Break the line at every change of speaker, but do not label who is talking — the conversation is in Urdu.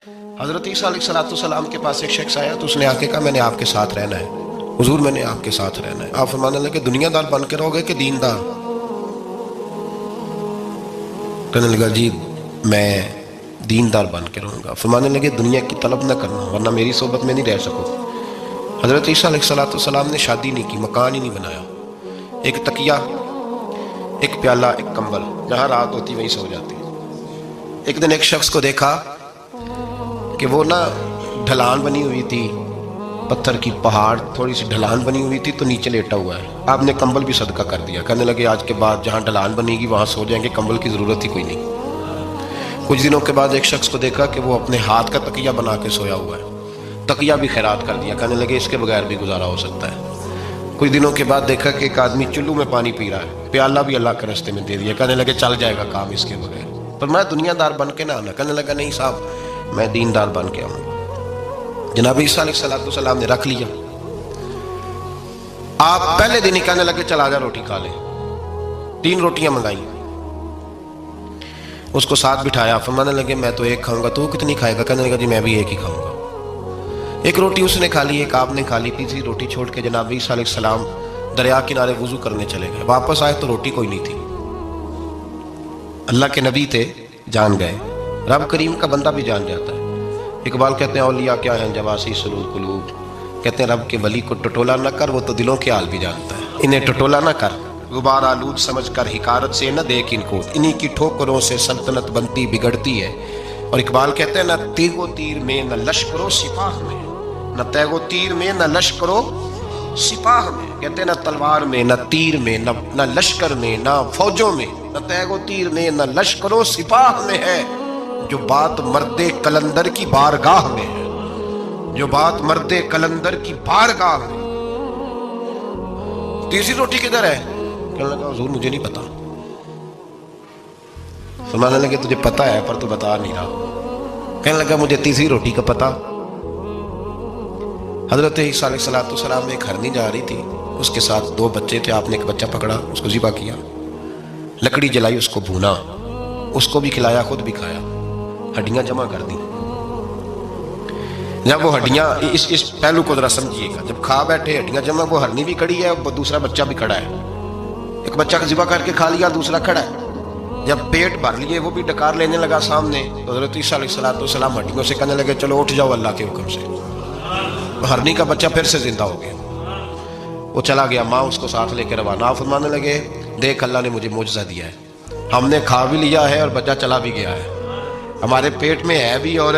حضرت عیسیٰ علیہ السلام کے پاس ایک شخص آیا تو اس نے آ کے کہا میں نے آپ کے ساتھ رہنا ہے، حضور میں نے آپ کے ساتھ رہنا ہے۔ آپ فرمانے لگے دنیا دار بن کے رہو گے کہ دیندار؟ کہنے لگا جی میں دیندار بن کے رہوں گا۔ فرمانے لگے دنیا کی طلب نہ کرنا ورنہ میری صحبت میں نہیں رہ سکو۔ حضرت عیسیٰ علیہ السلام نے شادی نہیں کی، مکان ہی نہیں بنایا، ایک تکیہ، ایک پیالہ، ایک کمبل، جہاں رات ہوتی وہیں سو جاتی۔ ایک دن ایک شخص کو دیکھا کہ وہ نا ڈھلان بنی ہوئی تھی، پتھر کی پہاڑ تھوڑی سی ڈھلان بنی ہوئی تھی تو نیچے لیٹا ہوا ہے۔ آپ نے کمبل بھی صدقہ کر دیا، کہنے لگے آج کے بعد جہاں ڈھلان بنے گی وہاں سو جائیں گے، کمبل کی ضرورت ہی کوئی نہیں۔ کچھ دنوں کے بعد ایک شخص کو دیکھا کہ وہ اپنے ہاتھ کا تکیہ بنا کے سویا ہوا ہے، تکیہ بھی خیرات کر دیا، کہنے لگے اس کے بغیر بھی گزارا ہو سکتا ہے۔ کچھ دنوں کے بعد دیکھا کہ ایک آدمی چلو میں پانی پی رہا ہے، پیالہ بھی اللہ کے راستے میں دے دیا، کہنے لگے چل جائے گا کام اس کے بغیر۔ پر میں دنیا دار بن کے نہ آنا، کہنے لگا نہیں صاحب میں دیندار بن کے آؤں گا۔ جناب عیسیٰ علیہ السلام نے رکھ لیا۔ آپ پہلے دن ہی کہنے لگے چل آجا روٹی کھا لے، 3 روٹیاں منگائیں، اس کو ساتھ بٹھایا، فرمانے لگے میں تو ایک کھاؤں گا، تو کتنی کھائے گا؟ کہنے لگا جی میں بھی ایک ہی کھاؤں گا۔ ایک روٹی اس نے کھا لی، ایک آپ نے کھا لی، تیسری روٹی چھوڑ کے جناب عیسیٰ علیہ السلام دریا کنارے وضو کرنے چلے گئے۔ واپس آئے تو روٹی کوئی نہیں تھی۔ اللہ کے نبی تھے، جان گئے، رب کریم کا بندہ بھی جان جاتا ہے۔ اقبال کہتے ہیں اولیاء کیا ہیں جواسی سلول قلوب، کہتے ہیں رب کے ولی کو ٹٹولا نہ کر، وہ تو دلوں کے حال بھی جانتا ہے۔ انہیں ٹٹولا نہ کر، غبار آلود سمجھ کر حکارت سے نہ دیکھ ان کو، انہی کی ٹھوکروں سے سلطنت بنتی بگڑتی ہے۔ اور اقبال کہتے ہیں نہ تیغ و تیر میں نہ لشکر و سپاہ میں، نہ تیغ و تیر میں نہ لشکر و سپاہ میں، کہتے ہیں نہ تلوار میں نہ تیر میں نہ لشکر میں نہ فوجوں میں، نہ تیغ و تیر میں نہ لشکر و سپاہ میں ہے جو بات مرد قلندر کی بارگاہ میں ہے، جو بات مرد قلندر کی بارگاہ میں۔ تیسری روٹی کدھر ہے؟ کہنے لگا حضور مجھے نہیں پتا۔ فرمانے لگے تجھے پتا ہے پر تو بتا نہیں رہا۔ کہنے لگا مجھے تیسری روٹی کا پتا۔ حضرت عیسیٰ علیہ السلام ایک ہرنی جا رہی تھی، اس کے ساتھ 2 بچے تھے، آپ نے ایک بچہ پکڑا، اس کو ذبح کیا، لکڑی جلائی، اس کو بھونا، اس کو بھی کھلایا، خود بھی کھایا، ہڈیاں جمع کر دی۔ جب وہ ہڈیاں اس پہلو کو ذرا سمجھیے گا، جب کھا بیٹھے ہڈیاں جمع، وہ ہرنی بھی کھڑی ہے، وہ دوسرا بچہ بھی کھڑا ہے، ایک بچہ کا ذبح کر کے کھا لیا، دوسرا کھڑا ہے۔ جب پیٹ بھر لیے وہ بھی ڈکار لینے لگا سامنے، تو حضرت عیسیٰ علیہ السلام ہڈیوں سے کہنے لگے چلو اٹھ جاؤ اللہ کے حکم سے۔ ہرنی کا بچہ پھر سے زندہ ہو گیا، وہ چلا گیا، ماں اس کو ساتھ لے کے روانہ۔ فرمانے لگے دیکھ اللہ نے مجھے معجزہ دیا ہے، ہم نے کھا بھی لیا ہے اور بچہ چلا بھی گیا ہے، ہمارے پیٹ میں ہے بھی اور